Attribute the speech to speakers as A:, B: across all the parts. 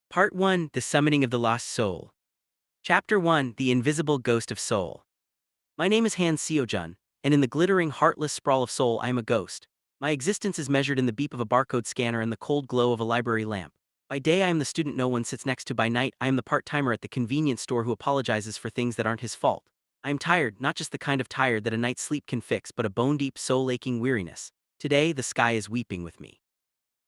A: Part 1, The Summoning of the Lost Soul. Chapter 1, The Invisible Ghost of Seoul. My name is Seo-Jun, and in the glittering, heartless sprawl of Seoul I am a ghost. My existence is measured in the beep of a barcode scanner and the cold glow of a library lamp. By day I am the student no one sits next to, by night I am the part-timer at the convenience store who apologizes for things that aren't his fault. I am tired, not just the kind of tired that a night's sleep can fix, but a bone-deep, soul-aching weariness. Today the sky is weeping with me.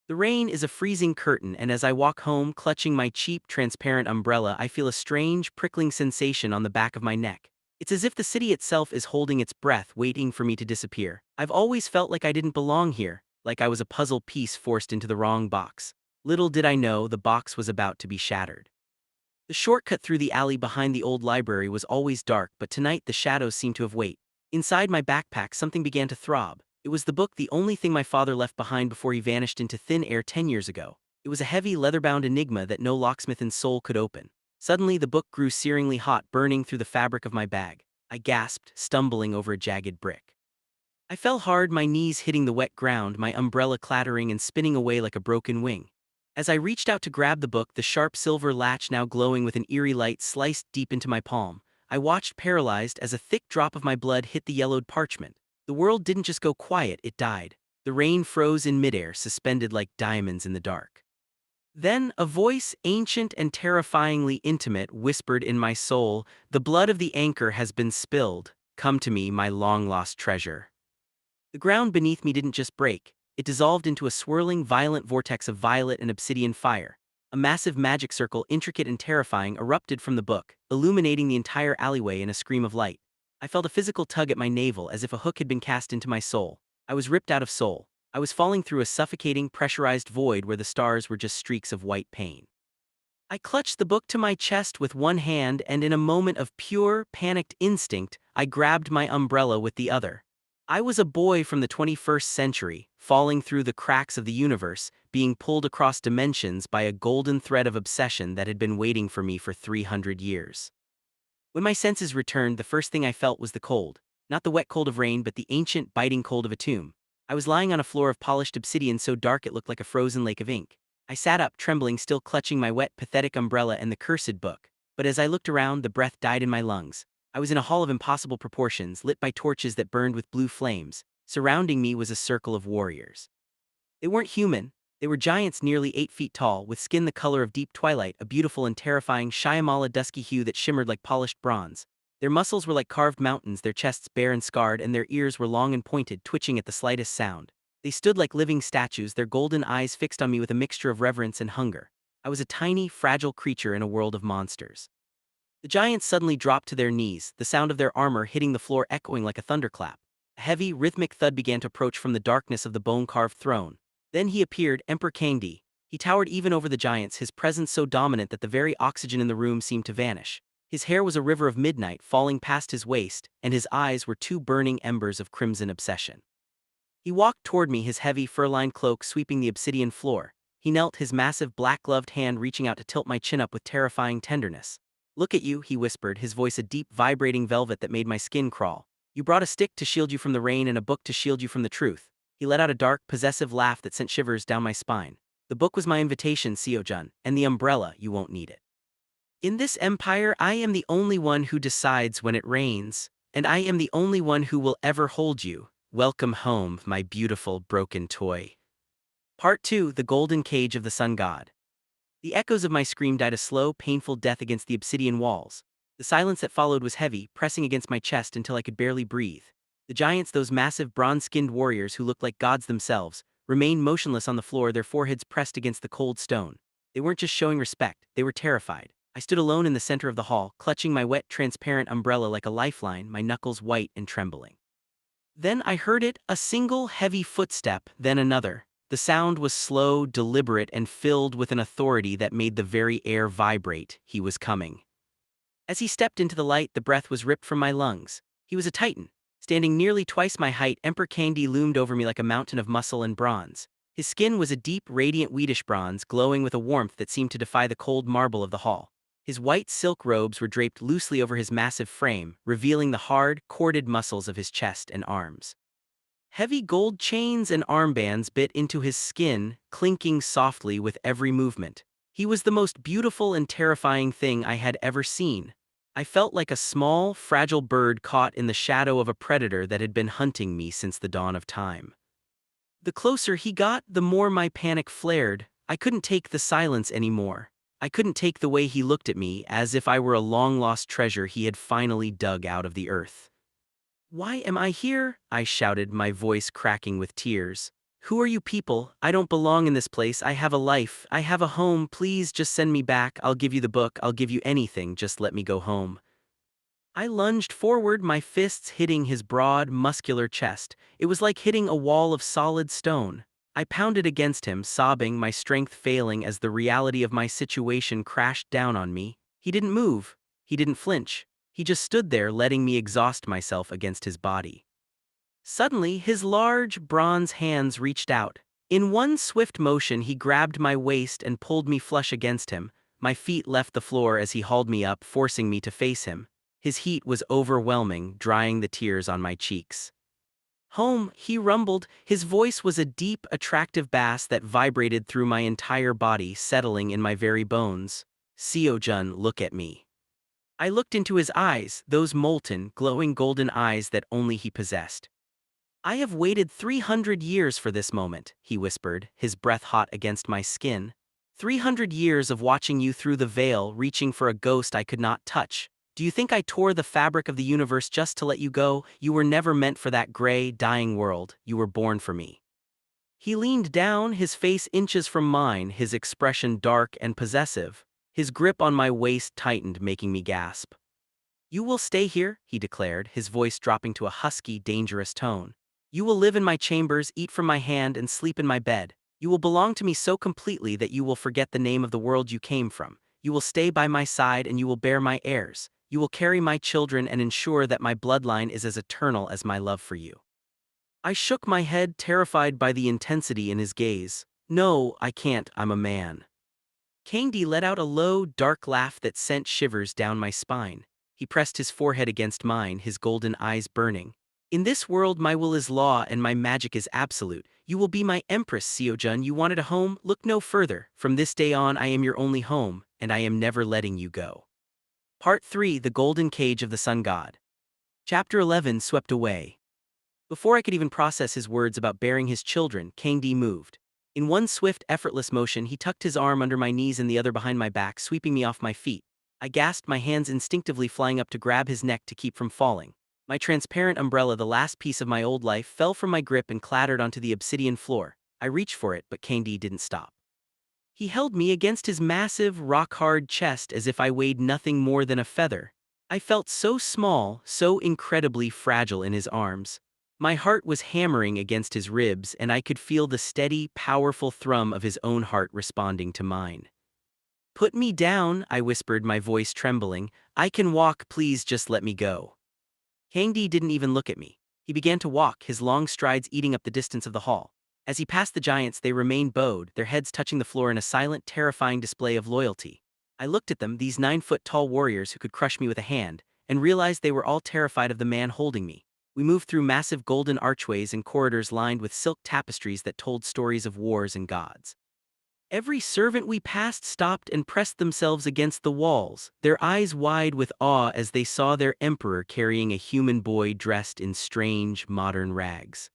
A: The rain is a freezing curtain, and as I walk home, clutching my cheap, transparent umbrella, I feel a strange, prickling sensation on the back of my neck. It's as if the city itself is holding its breath, waiting for me to disappear. I've always felt like I didn't belong here, like I was a puzzle piece forced into the wrong box. Little did I know the box was about to be shattered. The shortcut through the alley behind the old library was always dark, but tonight the shadows seemed to have weight. Inside my backpack, something began to throb. It was the book, the only thing my father left behind before he vanished into thin air 10 years ago. It was a heavy, leather-bound enigma that no locksmith in Seoul could open. Suddenly, the book grew searingly hot, burning through the fabric of my bag. I gasped, stumbling over a jagged brick. I fell hard, my knees hitting the wet ground, my umbrella clattering and spinning away like a broken wing. As I reached out to grab the book, the sharp silver latch now glowing with an eerie light sliced deep into my palm. I watched paralyzed as a thick drop of my blood hit the yellowed parchment. The world didn't just go quiet, it died. The rain froze in midair, suspended like diamonds in the dark. Then, a voice, ancient and terrifyingly intimate, whispered in my soul, "The blood of the anchor has been spilled. Come to me, my long-lost treasure." The ground beneath me didn't just break, it dissolved into a swirling, violent vortex of violet and obsidian fire. A massive magic circle, intricate and terrifying, erupted from the book, illuminating the entire alleyway in a scream of light. I felt a physical tug at my navel, as if a hook had been cast into my soul. I was ripped out of Seoul. I was falling through a suffocating, pressurized void where the stars were just streaks of white pain. I clutched the book to my chest with one hand, and in a moment of pure, panicked instinct, I grabbed my umbrella with the other. I was a boy from the 21st century, falling through the cracks of the universe, being pulled across dimensions by a golden thread of obsession that had been waiting for me for 300 years. When my senses returned, the first thing I felt was the cold. Not the wet cold of rain, but the ancient, biting cold of a tomb. I was lying on a floor of polished obsidian so dark it looked like a frozen lake of ink. I sat up, trembling, still clutching my wet, pathetic umbrella and the cursed book. But as I looked around, the breath died in my lungs. I was in a hall of impossible proportions, lit by torches that burned with blue flames. Surrounding me was a circle of warriors. They weren't human. They were giants nearly 8 feet tall, with skin the color of deep twilight, a beautiful and terrifying Shyamala dusky hue that shimmered like polished bronze. Their muscles were like carved mountains, their chests bare and scarred, and their ears were long and pointed, twitching at the slightest sound. They stood like living statues, their golden eyes fixed on me with a mixture of reverence and hunger. I was a tiny, fragile creature in a world of monsters. The giants suddenly dropped to their knees, the sound of their armor hitting the floor echoing like a thunderclap. A heavy, rhythmic thud began to approach from the darkness of the bone-carved throne. Then he appeared, Emperor Kang-Dae. He towered even over the giants, his presence so dominant that the very oxygen in the room seemed to vanish. His hair was a river of midnight falling past his waist, and his eyes were 2 burning embers of crimson obsession. He walked toward me, his heavy, fur-lined cloak sweeping the obsidian floor. He knelt, his massive, black-gloved hand reaching out to tilt my chin up with terrifying tenderness. "Look at you," he whispered, his voice a deep, vibrating velvet that made my skin crawl. "You brought a stick to shield you from the rain and a book to shield you from the truth." He let out a dark, possessive laugh that sent shivers down my spine. "The book was my invitation, Seo-Jun, and the umbrella, you won't need it. In this empire, I am the only one who decides when it rains, and I am the only one who will ever hold you. Welcome home, my beautiful, broken toy." Part 2, The Golden Cage of the Sun God. The echoes of my scream died a slow, painful death against the obsidian walls. The silence that followed was heavy, pressing against my chest until I could barely breathe. The giants, those massive, bronze-skinned warriors who looked like gods themselves, remained motionless on the floor, their foreheads pressed against the cold stone. They weren't just showing respect, they were terrified. I stood alone in the center of the hall, clutching my wet, transparent umbrella like a lifeline, my knuckles white and trembling. Then I heard it, a single, heavy footstep, then another. The sound was slow, deliberate, and filled with an authority that made the very air vibrate. He was coming. As he stepped into the light, the breath was ripped from my lungs. He was a titan. Standing nearly twice my height, Emperor Candi loomed over me like a mountain of muscle and bronze. His skin was a deep, radiant wheatish bronze, glowing with a warmth that seemed to defy the cold marble of the hall. His white silk robes were draped loosely over his massive frame, revealing the hard, corded muscles of his chest and arms. Heavy gold chains and armbands bit into his skin, clinking softly with every movement. He was the most beautiful and terrifying thing I had ever seen. I felt like a small, fragile bird caught in the shadow of a predator that had been hunting me since the dawn of time. The closer he got, the more my panic flared. I couldn't take the silence anymore. I couldn't take the way he looked at me, as if I were a long-lost treasure he had finally dug out of the earth. "Why am I here?" I shouted, my voice cracking with tears. "Who are you people? I don't belong in this place. I have a life. I have a home. Please just send me back. I'll give you the book. I'll give you anything. Just let me go home." I lunged forward, my fists hitting his broad, muscular chest. It was like hitting a wall of solid stone. I pounded against him, sobbing, my strength failing as the reality of my situation crashed down on me. He didn't move. He didn't flinch. He just stood there, letting me exhaust myself against his body. Suddenly, his large, bronze hands reached out. In one swift motion, he grabbed my waist and pulled me flush against him. My feet left the floor as he hauled me up, forcing me to face him. His heat was overwhelming, drying the tears on my cheeks. "Home," he rumbled. His voice was a deep, attractive bass that vibrated through my entire body, settling in my very bones. "Seo-Jun, look at me." I looked into his eyes, those molten, glowing golden eyes that only he possessed. "I have waited 300 years for this moment," he whispered, his breath hot against my skin. 300 years of watching you through the veil, reaching for a ghost I could not touch. Do you think I tore the fabric of the universe just to let you go? You were never meant for that gray, dying world. You were born for me." He leaned down, his face inches from mine, his expression dark and possessive. His grip on my waist tightened, making me gasp. "You will stay here," he declared, his voice dropping to a husky, dangerous tone. "You will live in my chambers, eat from my hand, and sleep in my bed. You will belong to me so completely that you will forget the name of the world you came from. You will stay by my side and you will bear my heirs. You will carry my children and ensure that my bloodline is as eternal as my love for you." I shook my head, terrified by the intensity in his gaze. "No, I can't. I'm a man." Kang-Dae let out a low, dark laugh that sent shivers down my spine. He pressed his forehead against mine, his golden eyes burning. "In this world my will is law and my magic is absolute. You will be my Empress, Seo-Jun. You wanted a home? Look no further. From this day on I am your only home, and I am never letting you go." Part 3: The Golden Cage of the Sun God. Chapter 11: Swept Away. Before I could even process his words about bearing his children, Kang-Dae moved. In one swift, effortless motion, he tucked his arm under my knees and the other behind my back, sweeping me off my feet. I gasped, my hands instinctively flying up to grab his neck to keep from falling. My transparent umbrella, the last piece of my old life, fell from my grip and clattered onto the obsidian floor. I reached for it, but Kang-Dae didn't stop. He held me against his massive, rock-hard chest as if I weighed nothing more than a feather. I felt so small, so incredibly fragile in his arms. My heart was hammering against his ribs, and I could feel the steady, powerful thrum of his own heart responding to mine. "Put me down," I whispered, my voice trembling. "I can walk, please just let me go." Kang-Dae didn't even look at me. He began to walk, his long strides eating up the distance of the hall. As he passed the giants, they remained bowed, their heads touching the floor in a silent, terrifying display of loyalty. I looked at them, these 9-foot-tall warriors who could crush me with a hand, and realized they were all terrified of the man holding me. We moved through massive golden archways and corridors lined with silk tapestries that told stories of wars and gods. Every servant we passed stopped and pressed themselves against the walls, their eyes wide with awe as they saw their emperor carrying a human boy dressed in strange, modern rags.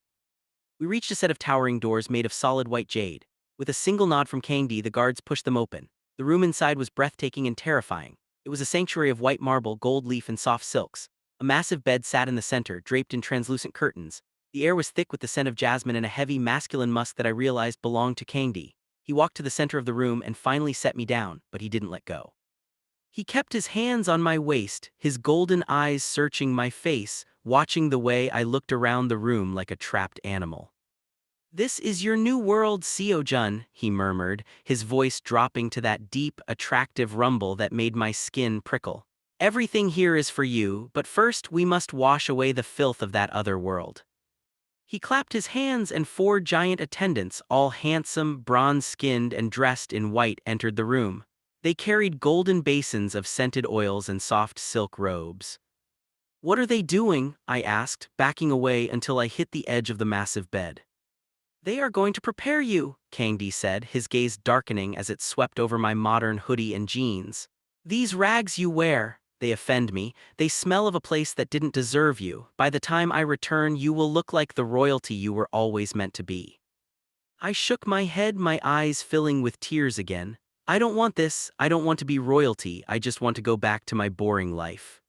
A: We reached a set of towering doors made of solid white jade. With a single nod from Kang-Dae, the guards pushed them open. The room inside was breathtaking and terrifying. It was a sanctuary of white marble, gold leaf, and soft silks. A massive bed sat in the center, draped in translucent curtains. The air was thick with the scent of jasmine and a heavy, masculine musk that I realized belonged to Kang-Dae. He walked to the center of the room and finally set me down, but he didn't let go. He kept his hands on my waist, his golden eyes searching my face, watching the way I looked around the room like a trapped animal. "This is your new world, Seo-Jun," he murmured, his voice dropping to that deep, attractive rumble that made my skin prickle. "Everything here is for you, but first we must wash away the filth of that other world." He clapped his hands and 4 giant attendants, all handsome, bronze-skinned, and dressed in white, entered the room. They carried golden basins of scented oils and soft silk robes. "What are they doing?" I asked, backing away until I hit the edge of the massive bed. "They are going to prepare you," Kang-Dae said, his gaze darkening as it swept over my modern hoodie and jeans. These rags you wear, they offend me. They smell of a place that didn't deserve you. By the time I return, you will look like the royalty you were always meant to be. I shook my head, my eyes filling with tears again. I don't want this. I don't want to be royalty. I just want to go back to my boring life.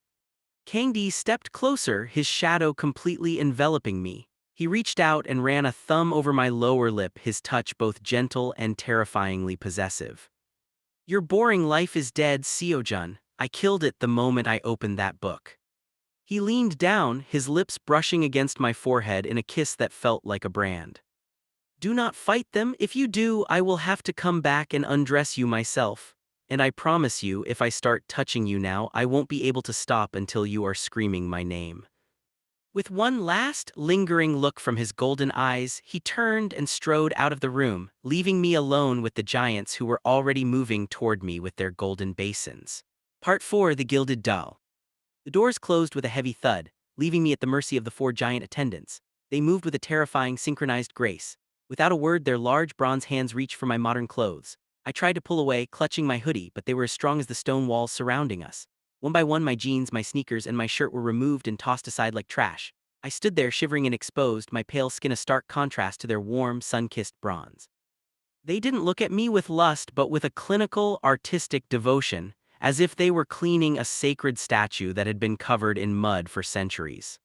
A: Kang-Dae stepped closer, his shadow completely enveloping me. He reached out and ran a thumb over my lower lip, his touch both gentle and terrifyingly possessive. Your boring life is dead, Seo-Jun. I killed it the moment I opened that book. He leaned down, his lips brushing against my forehead in a kiss that felt like a brand. Do not fight them. If you do, I will have to come back and undress you myself. And I promise you, if I start touching you now, I won't be able to stop until you are screaming my name. With one last, lingering look from his golden eyes, he turned and strode out of the room, leaving me alone with the giants who were already moving toward me with their golden basins. Part 4: The Gilded Doll. The doors closed with a heavy thud, leaving me at the mercy of the 4 giant attendants. They moved with a terrifying, synchronized grace. Without a word, their large bronze hands reached for my modern clothes. I tried to pull away, clutching my hoodie, but they were as strong as the stone walls surrounding us. One by one, my jeans, my sneakers, and my shirt were removed and tossed aside like trash. I stood there shivering and exposed, my pale skin a stark contrast to their warm, sun-kissed bronze. They didn't look at me with lust but with a clinical, artistic devotion, as if they were cleaning a sacred statue that had been covered in mud for centuries.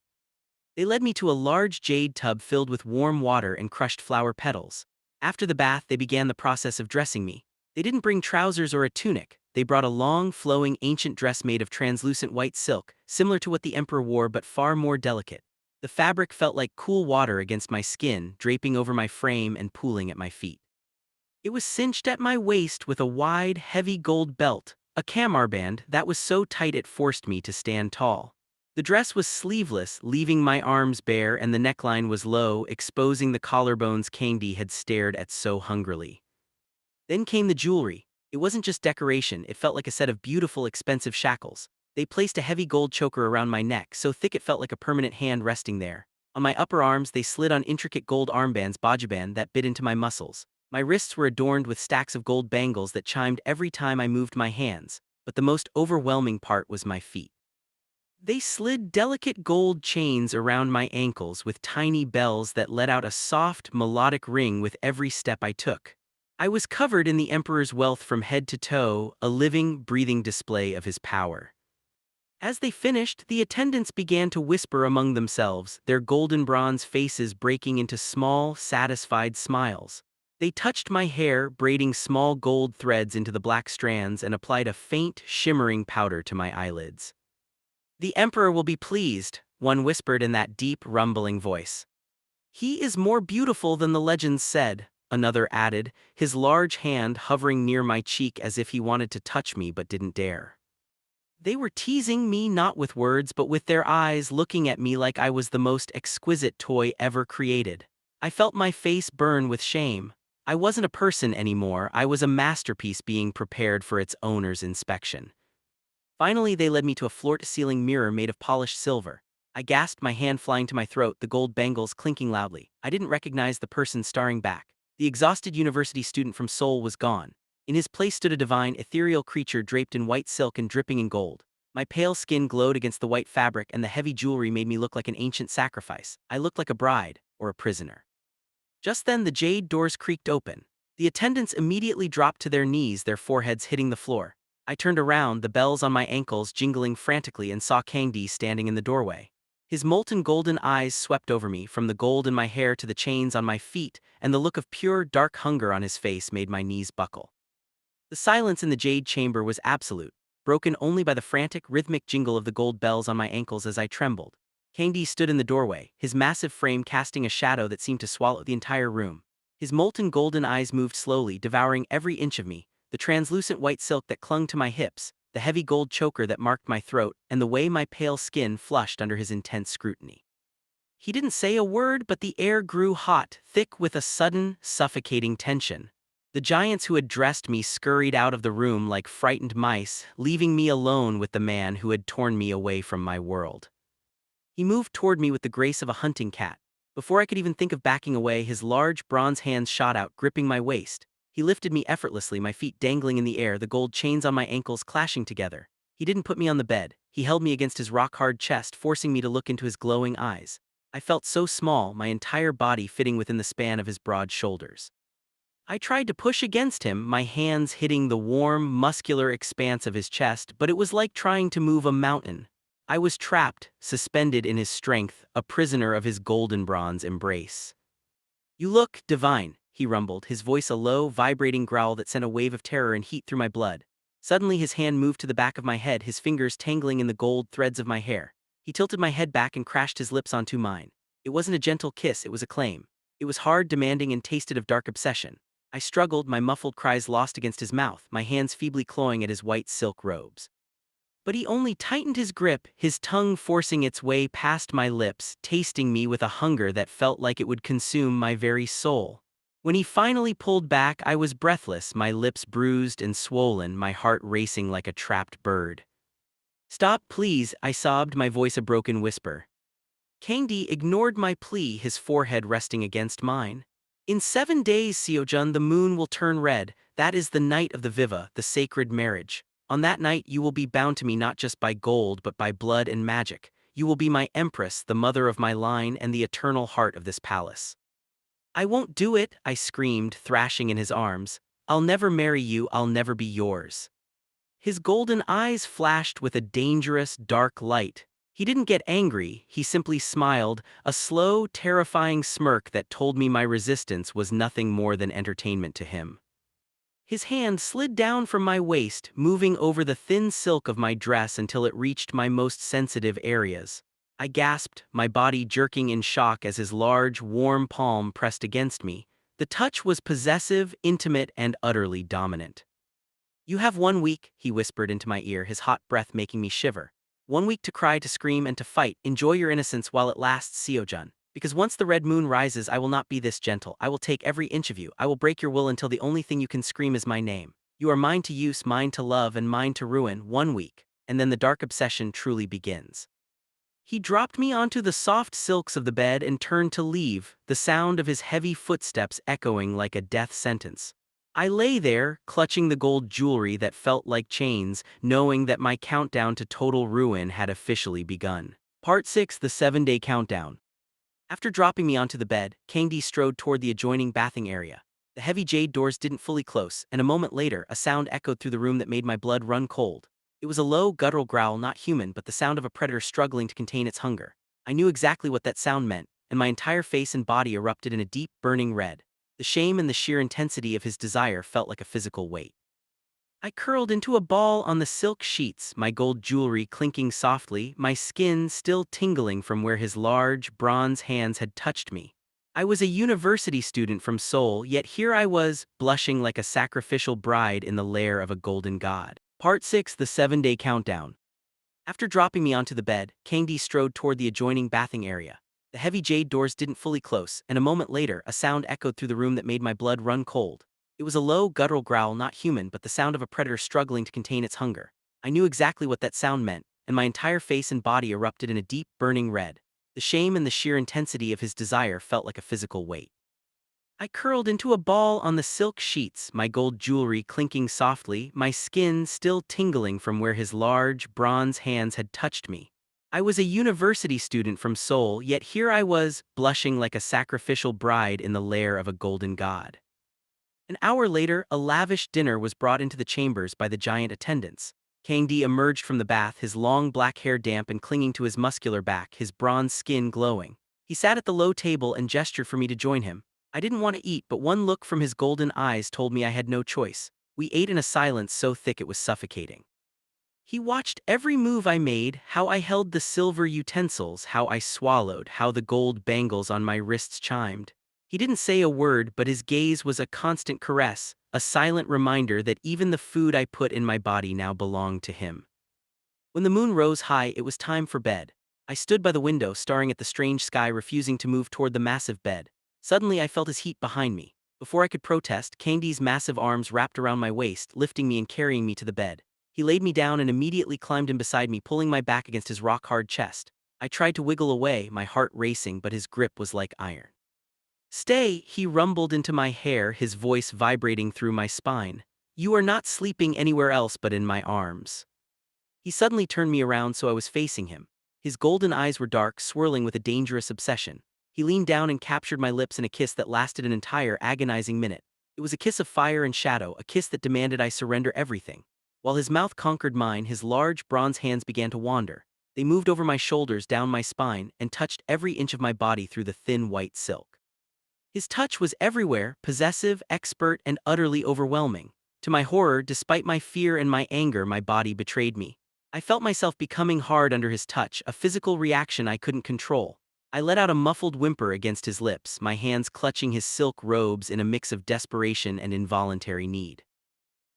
A: They led me to a large jade tub filled with warm water and crushed flower petals. After the bath, they began the process of dressing me. They didn't bring trousers or a tunic. They brought a long, flowing, ancient dress made of translucent white silk, similar to what the emperor wore but far more delicate. The fabric felt like cool water against my skin, draping over my frame and pooling at my feet. It was cinched at my waist with a wide, heavy gold belt, a kamarband that was so tight it forced me to stand tall. The dress was sleeveless, leaving my arms bare, and the neckline was low, exposing the collarbones Kang-Dae had stared at so hungrily. Then came the jewelry. It wasn't just decoration, it felt like a set of beautiful, expensive shackles. They placed a heavy gold choker around my neck, so thick it felt like a permanent hand resting there. On my upper arms, they slid on intricate gold armbands, bajuban, that bit into my muscles. My wrists were adorned with stacks of gold bangles that chimed every time I moved my hands, but the most overwhelming part was my feet. They slid delicate gold chains around my ankles with tiny bells that let out a soft, melodic ring with every step I took. I was covered in the emperor's wealth from head to toe, a living, breathing display of his power. As they finished, the attendants began to whisper among themselves, their golden bronze faces breaking into small, satisfied smiles. They touched my hair, braiding small gold threads into the black strands, and applied a faint, shimmering powder to my eyelids. The emperor will be pleased, one whispered in that deep, rumbling voice. He is more beautiful than the legends said, another added, his large hand hovering near my cheek as if he wanted to touch me but didn't dare. They were teasing me not with words but with their eyes, looking at me like I was the most exquisite toy ever created. I felt my face burn with shame. I wasn't a person anymore, I was a masterpiece being prepared for its owner's inspection. Finally, they led me to a floor-to-ceiling mirror made of polished silver. I gasped, my hand flying to my throat, the gold bangles clinking loudly. I didn't recognize the person staring back. The exhausted university student from Seoul was gone. In his place stood a divine, ethereal creature draped in white silk and dripping in gold. My pale skin glowed against the white fabric, and the heavy jewelry made me look like an ancient sacrifice. I looked like a bride, or a prisoner. Just then, the jade doors creaked open. The attendants immediately dropped to their knees, their foreheads hitting the floor. I turned around, the bells on my ankles jingling frantically, and saw Kang-Dae standing in the doorway. His molten golden eyes swept over me, from the gold in my hair to the chains on my feet, and the look of pure, dark hunger on his face made my knees buckle. The silence in the jade chamber was absolute, broken only by the frantic, rhythmic jingle of the gold bells on my ankles as I trembled. Kang-Dae stood in the doorway, his massive frame casting a shadow that seemed to swallow the entire room. His molten golden eyes moved slowly, devouring every inch of me, the translucent white silk that clung to my hips, the heavy gold choker that marked my throat, and the way my pale skin flushed under his intense scrutiny. He didn't say a word, but the air grew hot, thick with a sudden, suffocating tension. The giants who had dressed me scurried out of the room like frightened mice, leaving me alone with the man who had torn me away from my world. He moved toward me with the grace of a hunting cat. Before I could even think of backing away, his large bronze hands shot out, gripping my waist. He lifted me effortlessly, my feet dangling in the air, the gold chains on my ankles clashing together. He didn't put me on the bed. He held me against his rock-hard chest, forcing me to look into his glowing eyes. I felt so small, my entire body fitting within the span of his broad shoulders. I tried to push against him, my hands hitting the warm, muscular expanse of his chest, but it was like trying to move a mountain. I was trapped, suspended in his strength, a prisoner of his golden bronze embrace. "You look divine," he rumbled, his voice a low, vibrating growl that sent a wave of terror and heat through my blood. Suddenly his hand moved to the back of my head, his fingers tangling in the gold threads of my hair. He tilted my head back and crashed his lips onto mine. It wasn't a gentle kiss, it was a claim. It was hard, demanding, and tasted of dark obsession. I struggled, my muffled cries lost against his mouth, my hands feebly clawing at his white silk robes. But he only tightened his grip, his tongue forcing its way past my lips, tasting me with a hunger that felt like it would consume my very soul. When he finally pulled back, I was breathless, my lips bruised and swollen, my heart racing like a trapped bird. "Stop, please," I sobbed, my voice a broken whisper. Kang-Dae ignored my plea, his forehead resting against mine. "In 7 days, Seo-Jun, the moon will turn red. That is the night of the Viva, the sacred marriage. On that night you will be bound to me not just by gold but by blood and magic. You will be my Empress, the mother of my line and the eternal heart of this palace." "I won't do it," I screamed, thrashing in his arms. "I'll never marry you, I'll never be yours." His golden eyes flashed with a dangerous, dark light. He didn't get angry, he simply smiled, a slow, terrifying smirk that told me my resistance was nothing more than entertainment to him. His hand slid down from my waist, moving over the thin silk of my dress until it reached my most sensitive areas. I gasped, my body jerking in shock as his large, warm palm pressed against me. The touch was possessive, intimate, and utterly dominant. "You have 1 week," he whispered into my ear, his hot breath making me shiver. "1 week to cry, to scream, and to fight. Enjoy your innocence while it lasts, Seo-Jun. Because once the red moon rises, I will not be this gentle. I will take every inch of you. I will break your will until the only thing you can scream is my name. You are mine to use, mine to love, and mine to ruin. 1 week, and then the dark obsession truly begins." He dropped me onto the soft silks of the bed and turned to leave, the sound of his heavy footsteps echoing like a death sentence. I lay there, clutching the gold jewelry that felt like chains, knowing that my countdown to total ruin had officially begun. Part 6: The 7-Day Countdown. After dropping me onto the bed, Kang-Dae strode toward the adjoining bathing area. The heavy jade doors didn't fully close, and a moment later, a sound echoed through the room that made my blood run cold. It was a low, guttural growl, not human, but the sound of a predator struggling to contain its hunger. I knew exactly what that sound meant, and my entire face and body erupted in a deep, burning red. The shame and the sheer intensity of his desire felt like a physical weight. I curled into a ball on the silk sheets, my gold jewelry clinking softly, my skin still tingling from where his large, bronze hands had touched me. I was a university student from Seoul, yet here I was, blushing like a sacrificial bride in the lair of a golden god. Part 6: The 7-Day Countdown. After dropping me onto the bed, Kang-Dae strode toward the adjoining bathing area. The heavy jade doors didn't fully close, and a moment later, a sound echoed through the room that made my blood run cold. It was a low, guttural growl, not human, but the sound of a predator struggling to contain its hunger. I knew exactly what that sound meant, and my entire face and body erupted in a deep, burning red. The shame and the sheer intensity of his desire felt like a physical weight. I curled into a ball on the silk sheets, my gold jewelry clinking softly, my skin still tingling from where his large, bronze hands had touched me. I was a university student from Seoul, yet here I was, blushing like a sacrificial bride in the lair of a golden god. An hour later, a lavish dinner was brought into the chambers by the giant attendants. Kang-Dae emerged from the bath, his long black hair damp and clinging to his muscular back, his bronze skin glowing. He sat at the low table and gestured for me to join him. I didn't want to eat, but one look from his golden eyes told me I had no choice. We ate in a silence so thick it was suffocating. He watched every move I made, how I held the silver utensils, how I swallowed, how the gold bangles on my wrists chimed. He didn't say a word, but his gaze was a constant caress, a silent reminder that even the food I put in my body now belonged to him. When the moon rose high, it was time for bed. I stood by the window, staring at the strange sky, refusing to move toward the massive bed. Suddenly I felt his heat behind me. Before I could protest, Kang-Dae's massive arms wrapped around my waist, lifting me and carrying me to the bed. He laid me down and immediately climbed in beside me, pulling my back against his rock-hard chest. I tried to wiggle away, my heart racing, but his grip was like iron. Stay, he rumbled into my hair, his voice vibrating through my spine. You are not sleeping anywhere else but in my arms. He suddenly turned me around so I was facing him. His golden eyes were dark, swirling with a dangerous obsession. He leaned down and captured my lips in a kiss that lasted an entire agonizing minute. It was a kiss of fire and shadow, a kiss that demanded I surrender everything. While his mouth conquered mine, his large bronze hands began to wander. They moved over my shoulders, down my spine, and touched every inch of my body through the thin white silk. His touch was everywhere, possessive, expert, and utterly overwhelming. To my horror, despite my fear and my anger, my body betrayed me. I felt myself becoming hard under his touch, a physical reaction I couldn't control. I let out a muffled whimper against his lips, my hands clutching his silk robes in a mix of desperation and involuntary need.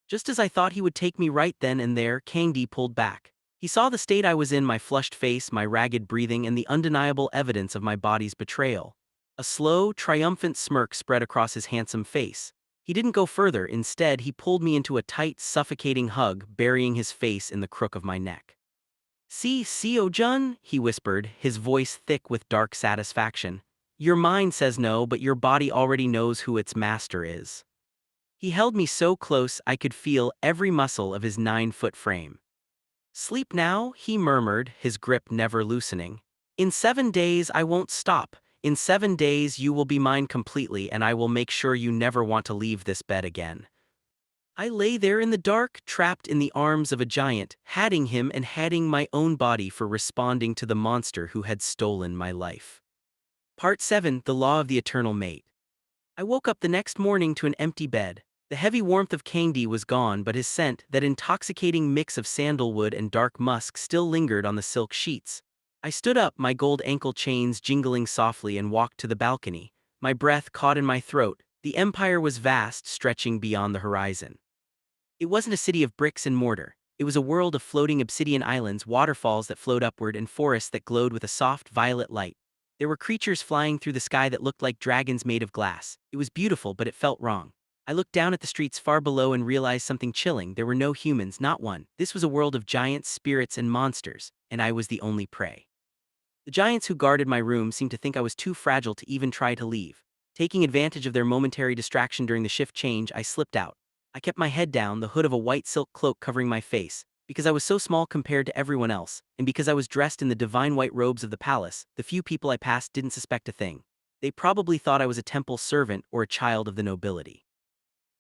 A: Just as I thought he would take me right then and there, Kang-Dae pulled back. He saw the state I was in, my flushed face, my ragged breathing, and the undeniable evidence of my body's betrayal. A slow, triumphant smirk spread across his handsome face. He didn't go further, instead he pulled me into a tight, suffocating hug, burying his face in the crook of my neck. See, Seo-Jun, he whispered, his voice thick with dark satisfaction. Your mind says no, but your body already knows who its master is. He held me so close I could feel every muscle of his 9-foot frame. Sleep now, he murmured, his grip never loosening. In 7 days I won't stop. In 7 days you will be mine completely, and I will make sure you never want to leave this bed again. I lay there in the dark, trapped in the arms of a giant, hating him and hating my own body for responding to the monster who had stolen my life. Part 7: The Law of the Eternal Mate. I woke up the next morning to an empty bed. The heavy warmth of Kang-Dae was gone, but his scent, that intoxicating mix of sandalwood and dark musk, still lingered on the silk sheets. I stood up, my gold ankle chains jingling softly, and walked to the balcony. My breath caught in my throat. The empire was vast, stretching beyond the horizon. It wasn't a city of bricks and mortar. It was a world of floating obsidian islands, waterfalls that flowed upward, and forests that glowed with a soft, violet light. There were creatures flying through the sky that looked like dragons made of glass. It was beautiful, but it felt wrong. I looked down at the streets far below and realized something chilling. There were no humans, not one. This was a world of giants, spirits, and monsters, and I was the only prey. The giants who guarded my room seemed to think I was too fragile to even try to leave. Taking advantage of their momentary distraction during the shift change, I slipped out. I kept my head down, the hood of a white silk cloak covering my face. Because I was so small compared to everyone else, and because I was dressed in the divine white robes of the palace, the few people I passed didn't suspect a thing. They probably thought I was a temple servant or a child of the nobility.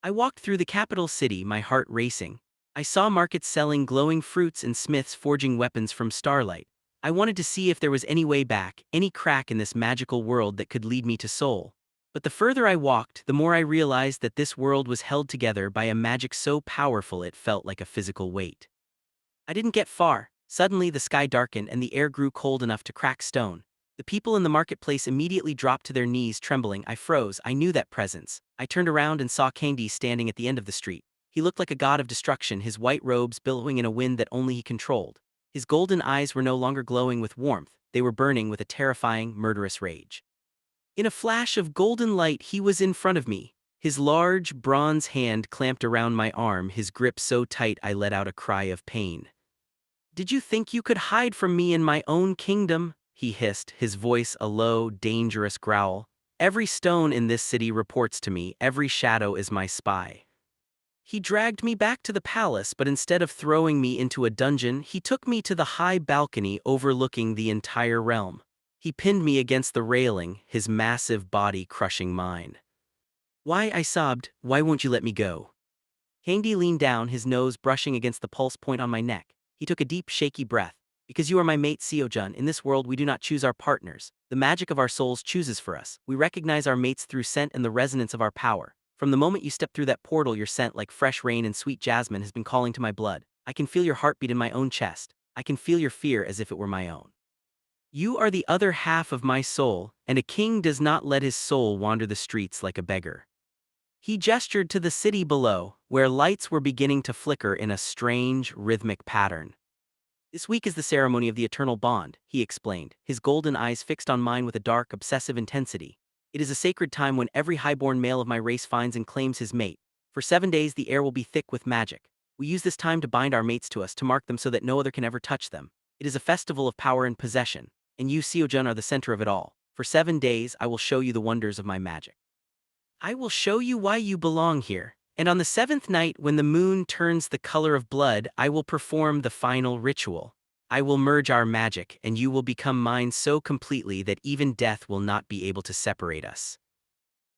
A: I walked through the capital city, my heart racing. I saw markets selling glowing fruits and smiths forging weapons from starlight. I wanted to see if there was any way back, any crack in this magical world that could lead me to Seoul. But the further I walked, the more I realized that this world was held together by a magic so powerful it felt like a physical weight. I didn't get far. Suddenly the sky darkened and the air grew cold enough to crack stone. The people in the marketplace immediately dropped to their knees, trembling. I froze. I knew that presence. I turned around and saw Kang-Dae standing at the end of the street. He looked like a god of destruction, his white robes billowing in a wind that only he controlled. His golden eyes were no longer glowing with warmth. They were burning with a terrifying, murderous rage. In a flash of golden light, he was in front of me. His large, bronze hand clamped around my arm, his grip so tight I let out a cry of pain. Did you think you could hide from me in my own kingdom? He hissed, his voice a low, dangerous growl. Every stone in this city reports to me, every shadow is my spy. He dragged me back to the palace, but instead of throwing me into a dungeon, he took me to the high balcony overlooking the entire realm. He pinned me against the railing, his massive body crushing mine. Why, I sobbed, why won't you let me go? Kang-Dae leaned down, his nose brushing against the pulse point on my neck. He took a deep, shaky breath. Because you are my mate, Seo-Jun, in this world we do not choose our partners. The magic of our souls chooses for us. We recognize our mates through scent and the resonance of our power. From the moment you step through that portal, your scent, like fresh rain and sweet jasmine, has been calling to my blood. I can feel your heartbeat in my own chest. I can feel your fear as if it were my own. You are the other half of my soul, and a king does not let his soul wander the streets like a beggar. He gestured to the city below, where lights were beginning to flicker in a strange, rhythmic pattern. This week is the ceremony of the eternal bond, he explained, his golden eyes fixed on mine with a dark, obsessive intensity. It is a sacred time when every highborn male of my race finds and claims his mate. For 7 days the air will be thick with magic. We use this time to bind our mates to us, to mark them so that no other can ever touch them. It is a festival of power and possession. and you, Seo-Jun, are the center of it all. For 7 days, I will show you the wonders of my magic. I will show you why you belong here. And on the 7th night, when the moon turns the color of blood, I will perform the final ritual. I will merge our magic, and you will become mine so completely that even death will not be able to separate us.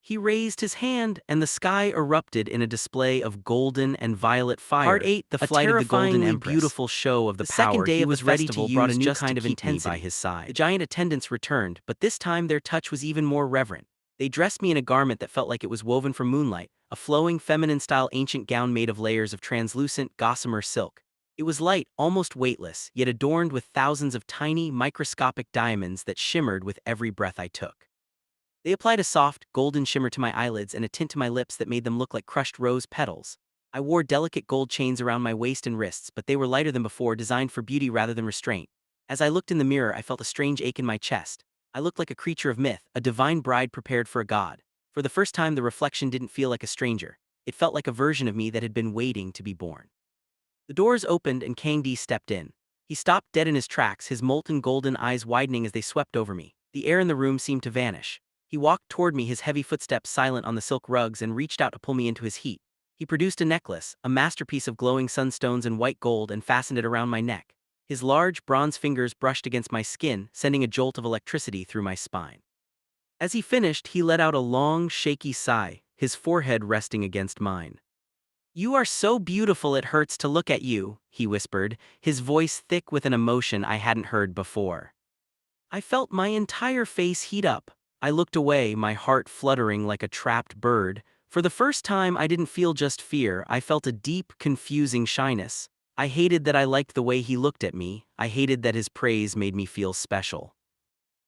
A: He raised his hand, and the sky erupted in a display of golden and violet fire. Part 8: The Flight of the Golden Empress. Beautiful show of the power. Second day of the festival brought a new kind of intensity by his side. The giant attendants returned, but this time their touch was even more reverent. They dressed me in a garment that felt like it was woven from moonlight, a flowing feminine-style ancient gown made of layers of translucent, gossamer silk. It was light, almost weightless, yet adorned with thousands of tiny, microscopic diamonds that shimmered with every breath I took. They applied a soft, golden shimmer to my eyelids and a tint to my lips that made them look like crushed rose petals. I wore delicate gold chains around my waist and wrists, but they were lighter than before, designed for beauty rather than restraint. As I looked in the mirror, I felt a strange ache in my chest. I looked like a creature of myth, a divine bride prepared for a god. For the first time, the reflection didn't feel like a stranger. It felt like a version of me that had been waiting to be born. The doors opened and Kang-Dae stepped in. He stopped dead in his tracks, his molten golden eyes widening as they swept over me. The air in the room seemed to vanish. He walked toward me, his heavy footsteps silent on the silk rugs, and reached out to pull me into his heat. He produced a necklace, a masterpiece of glowing sunstones and white gold, and fastened it around my neck. His large, bronze fingers brushed against my skin, sending a jolt of electricity through my spine. As he finished, he let out a long, shaky sigh, his forehead resting against mine. "You are so beautiful it hurts to look at you," he whispered, his voice thick with an emotion I hadn't heard before. I felt my entire face heat up. I looked away, my heart fluttering like a trapped bird. For the first time, I didn't feel just fear, I felt a deep, confusing shyness. I hated that I liked the way he looked at me. I hated that his praise made me feel special.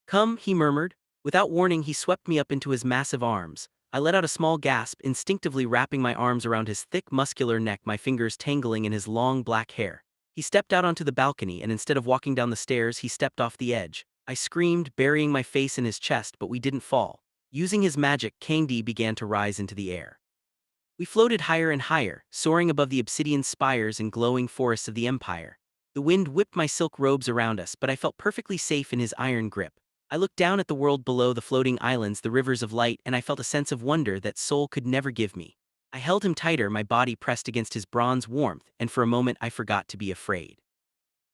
A: "Come," he murmured. Without warning, he swept me up into his massive arms. I let out a small gasp, instinctively wrapping my arms around his thick, muscular neck, my fingers tangling in his long, black hair. He stepped out onto the balcony, and instead of walking down the stairs, he stepped off the edge. I screamed, burying my face in his chest, but we didn't fall. Using his magic, Kang-Dae began to rise into the air. We floated higher and higher, soaring above the obsidian spires and glowing forests of the empire. The wind whipped my silk robes around us, but I felt perfectly safe in his iron grip. I looked down at the world below, the floating islands, the rivers of light, and I felt a sense of wonder that Seoul could never give me. I held him tighter, my body pressed against his bronze warmth, and for a moment I forgot to be afraid.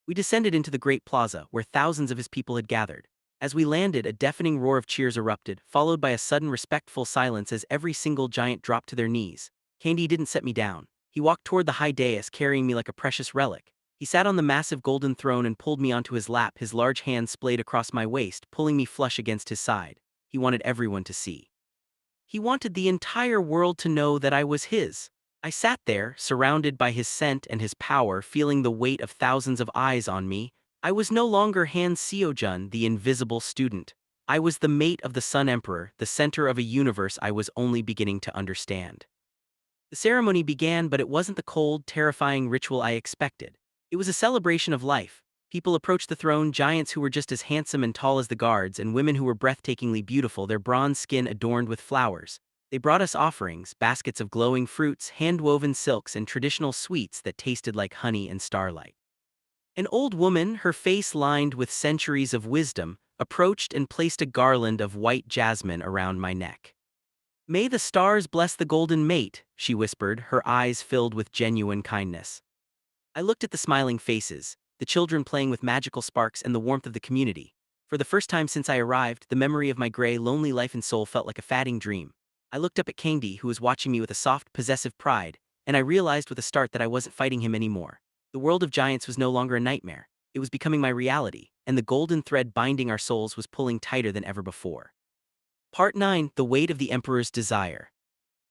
A: We descended into the great plaza, where thousands of his people had gathered. As we landed, a deafening roar of cheers erupted, followed by a sudden respectful silence as every single giant dropped to their knees. Kang-Dae didn't set me down. He walked toward the high dais, carrying me like a precious relic. He sat on the massive golden throne and pulled me onto his lap, his large hands splayed across my waist, pulling me flush against his side. He wanted everyone to see. He wanted the entire world to know that I was his. I sat there, surrounded by his scent and his power, feeling the weight of thousands of eyes on me. I was no longer Han Seo-Jun, the invisible student. I was the mate of the Sun Emperor, the center of a universe I was only beginning to understand. The ceremony began, but it wasn't the cold, terrifying ritual I expected. It was a celebration of life. People approached the throne, giants who were just as handsome and tall as the guards, and women who were breathtakingly beautiful, their bronze skin adorned with flowers. They brought us offerings, baskets of glowing fruits, hand-woven silks, and traditional sweets that tasted like honey and starlight. An old woman, her face lined with centuries of wisdom, approached and placed a garland of white jasmine around my neck. "May the stars bless the golden mate," she whispered, her eyes filled with genuine kindness. I looked at the smiling faces, the children playing with magical sparks, and the warmth of the community. For the first time since I arrived, the memory of my gray, lonely life in Seoul felt like a fading dream. I looked up at Kang-Dae, who was watching me with a soft, possessive pride, and I realized with a start that I wasn't fighting him anymore. The world of giants was no longer a nightmare. It was becoming my reality, and the golden thread binding our souls was pulling tighter than ever before. Part 9: The Weight of the Emperor's Desire.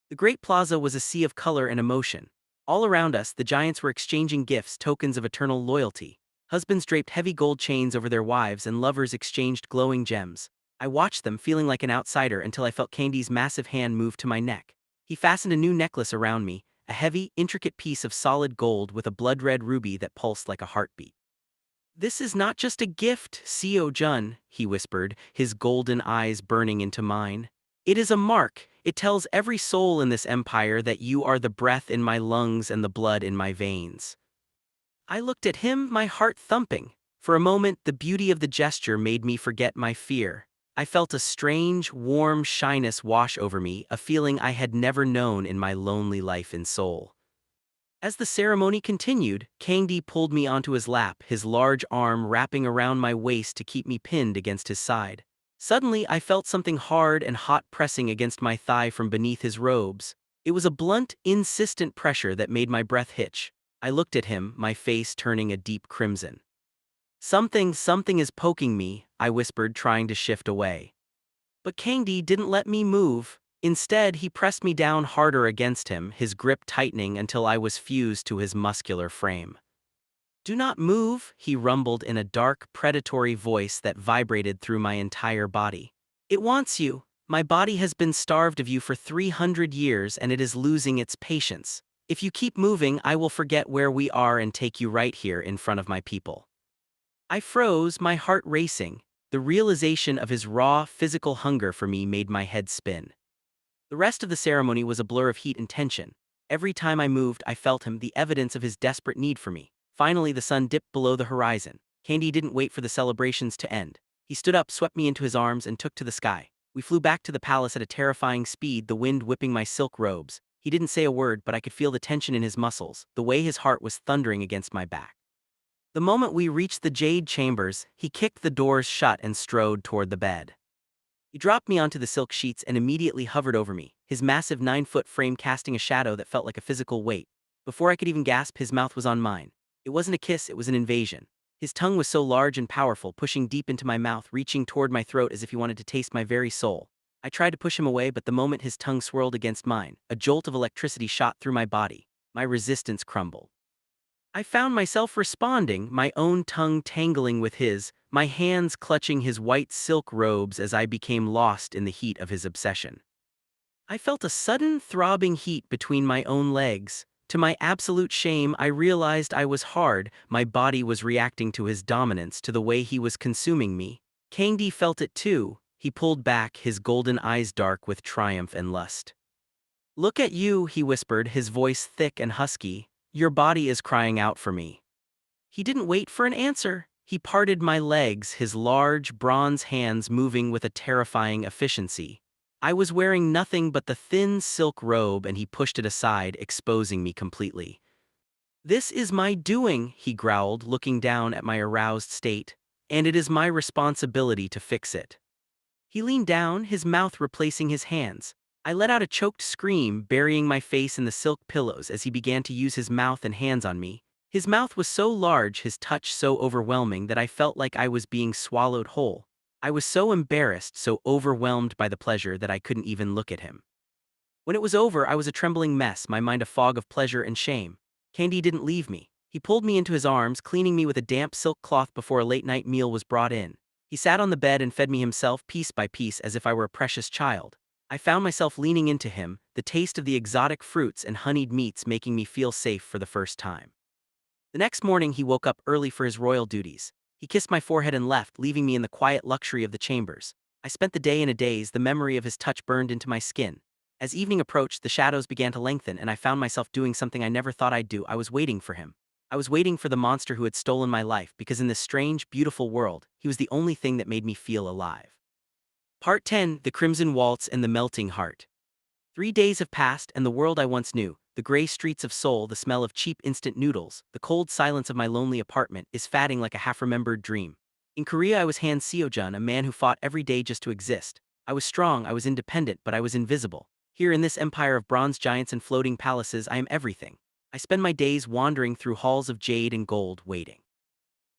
A: The great plaza was a sea of color and emotion. All around us, the giants were exchanging gifts, tokens of eternal loyalty. Husbands draped heavy gold chains over their wives, and lovers exchanged glowing gems. I watched them, feeling like an outsider, until I felt Kang-Dae's massive hand move to my neck. He fastened a new necklace around me, a heavy, intricate piece of solid gold with a blood-red ruby that pulsed like a heartbeat. "This is not just a gift, Seo-Jun," he whispered, his golden eyes burning into mine. "It is a mark. It tells every soul in this empire that you are the breath in my lungs and the blood in my veins." I looked at him, my heart thumping. For a moment, the beauty of the gesture made me forget my fear. I felt a strange, warm shyness wash over me, a feeling I had never known in my lonely life in Seoul. As the ceremony continued, Kang-Dae pulled me onto his lap, his large arm wrapping around my waist to keep me pinned against his side. Suddenly, I felt something hard and hot pressing against my thigh from beneath his robes. It was a blunt, insistent pressure that made my breath hitch. I looked at him, my face turning a deep crimson. Something is poking me," I whispered, trying to shift away. But Kang-Dae didn't let me move. Instead, he pressed me down harder against him, his grip tightening until I was fused to his muscular frame. "Do not move," he rumbled in a dark, predatory voice that vibrated through my entire body. "It wants you. My body has been starved of you for 300 years and it is losing its patience. If you keep moving, I will forget where we are and take you right here in front of my people." I froze, my heart racing. The realization of his raw, physical hunger for me made my head spin. The rest of the ceremony was a blur of heat and tension. Every time I moved, I felt him, the evidence of his desperate need for me. Finally, the sun dipped below the horizon. Kang-Dae didn't wait for the celebrations to end. He stood up, swept me into his arms, and took to the sky. We flew back to the palace at a terrifying speed, the wind whipping my silk robes. He didn't say a word, but I could feel the tension in his muscles, the way his heart was thundering against my back. The moment we reached the jade chambers, he kicked the doors shut and strode toward the bed. He dropped me onto the silk sheets and immediately hovered over me, his massive 9-foot frame casting a shadow that felt like a physical weight. Before I could even gasp, his mouth was on mine. It wasn't a kiss, it was an invasion. His tongue was so large and powerful, pushing deep into my mouth, reaching toward my throat as if he wanted to taste my very soul. I tried to push him away, but the moment his tongue swirled against mine, a jolt of electricity shot through my body. My resistance crumbled. I found myself responding, my own tongue tangling with his, my hands clutching his white silk robes as I became lost in the heat of his obsession. I felt a sudden, throbbing heat between my own legs. To my absolute shame, I realized I was hard, my body was reacting to his dominance, to the way he was consuming me. Kang-Dae felt it too. He pulled back, his golden eyes dark with triumph and lust. "Look at you," he whispered, his voice thick and husky. "Your body is crying out for me." He didn't wait for an answer. He parted my legs, his large, bronze hands moving with a terrifying efficiency. I was wearing nothing but the thin silk robe and he pushed it aside, exposing me completely. "This is my doing," he growled, looking down at my aroused state, "and it is my responsibility to fix it." He leaned down, his mouth replacing his hands. I let out a choked scream, burying my face in the silk pillows as he began to use his mouth and hands on me. His mouth was so large, his touch so overwhelming that I felt like I was being swallowed whole. I was so embarrassed, so overwhelmed by the pleasure that I couldn't even look at him. When it was over, I was a trembling mess, my mind a fog of pleasure and shame. Kang-Dae didn't leave me. He pulled me into his arms, cleaning me with a damp silk cloth before a late-night meal was brought in. He sat on the bed and fed me himself piece by piece as if I were a precious child. I found myself leaning into him, the taste of the exotic fruits and honeyed meats making me feel safe for the first time. The next morning he woke up early for his royal duties. He kissed my forehead and left, leaving me in the quiet luxury of the chambers. I spent the day in a daze, the memory of his touch burned into my skin. As evening approached, the shadows began to lengthen and I found myself doing something I never thought I'd do. I was waiting for him. I was waiting for the monster who had stolen my life, because in this strange, beautiful world, he was the only thing that made me feel alive. Part 10: The Crimson Waltz and the Melting Heart. 3 days have passed, and the world I once knew, the gray streets of Seoul, the smell of cheap instant noodles, the cold silence of my lonely apartment, is fading like a half-remembered dream. In Korea I was Han Seo-Jun, a man who fought every day just to exist. I was strong, I was independent, but I was invisible. Here in this empire of bronze giants and floating palaces, I am everything. I spend my days wandering through halls of jade and gold, waiting.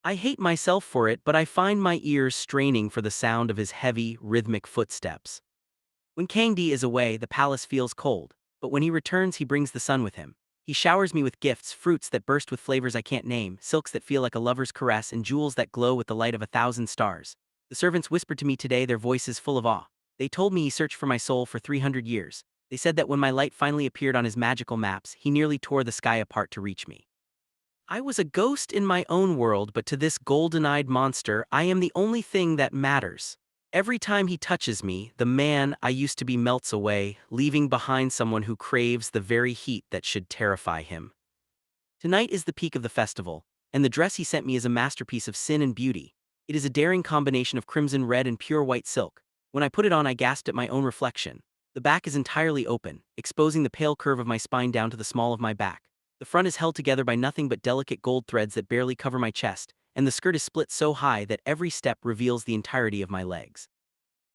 A: I hate myself for it, but I find my ears straining for the sound of his heavy, rhythmic footsteps. When Kang-Dae is away, the palace feels cold, but when he returns, he brings the sun with him. He showers me with gifts, fruits that burst with flavors I can't name, silks that feel like a lover's caress, and jewels that glow with the light of 1,000 stars. The servants whispered to me today, their voices full of awe. They told me he searched for my soul for 300 years. They said that when my light finally appeared on his magical maps, he nearly tore the sky apart to reach me. I was a ghost in my own world, but to this golden-eyed monster, I am the only thing that matters. Every time he touches me, the man I used to be melts away, leaving behind someone who craves the very heat that should terrify him. Tonight is the peak of the festival, and the dress he sent me is a masterpiece of sin and beauty. It is a daring combination of crimson red and pure white silk. When I put it on, I gasped at my own reflection. The back is entirely open, exposing the pale curve of my spine down to the small of my back. The front is held together by nothing but delicate gold threads that barely cover my chest, and the skirt is split so high that every step reveals the entirety of my legs.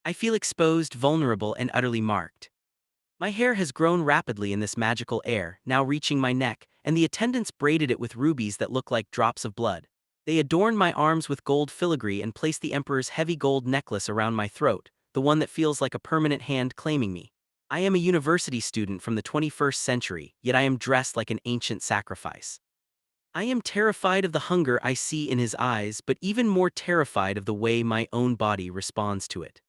A: I feel exposed, vulnerable, and utterly marked. My hair has grown rapidly in this magical air, now reaching my neck, and the attendants braided it with rubies that look like drops of blood. They adorned my arms with gold filigree and placed the emperor's heavy gold necklace around my throat, the one that feels like a permanent hand claiming me. I am a university student from the 21st century, yet I am dressed like an ancient sacrifice. I am terrified of the hunger I see in his eyes, but even more terrified of the way my own body responds to it.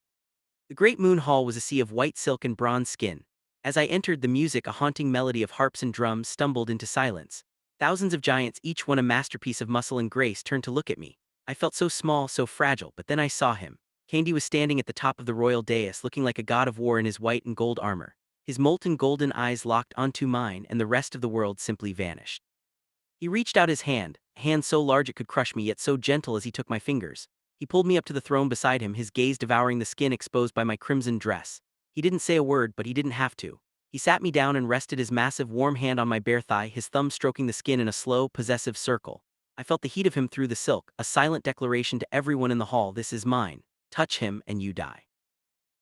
A: The great moon hall was a sea of white silk and bronze skin. As I entered the music, a haunting melody of harps and drums stumbled into silence. Thousands of giants, each one a masterpiece of muscle and grace, turned to look at me. I felt so small, so fragile, but then I saw him. Candi was standing at the top of the royal dais, looking like a god of war in his white and gold armor. His molten golden eyes locked onto mine, and the rest of the world simply vanished. He reached out his hand, a hand so large it could crush me, yet so gentle as he took my fingers. He pulled me up to the throne beside him, his gaze devouring the skin exposed by my crimson dress. He didn't say a word, but he didn't have to. He sat me down and rested his massive warm hand on my bare thigh, his thumb stroking the skin in a slow, possessive circle. I felt the heat of him through the silk, a silent declaration to everyone in the hall: this is mine. Touch him and you die.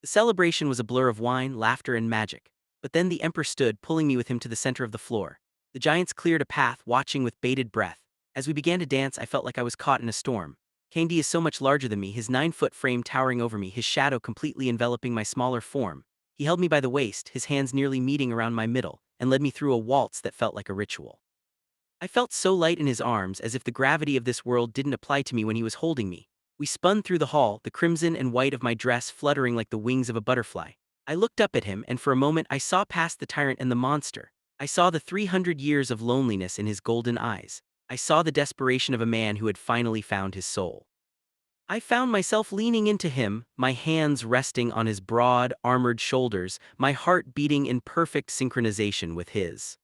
A: The celebration was a blur of wine, laughter, and magic. But then the emperor stood, pulling me with him to the center of the floor. The giants cleared a path, watching with bated breath. As we began to dance, I felt like I was caught in a storm. Kang-Dae is so much larger than me, his 9-foot frame towering over me, his shadow completely enveloping my smaller form. He held me by the waist, his hands nearly meeting around my middle, and led me through a waltz that felt like a ritual. I felt so light in his arms, as if the gravity of this world didn't apply to me when he was holding me. We spun through the hall, the crimson and white of my dress fluttering like the wings of a butterfly. I looked up at him, and for a moment I saw past the tyrant and the monster. I saw the 300 years of loneliness in his golden eyes. I saw the desperation of a man who had finally found his soul. I found myself leaning into him, my hands resting on his broad, armored shoulders, my heart beating in perfect synchronization with his.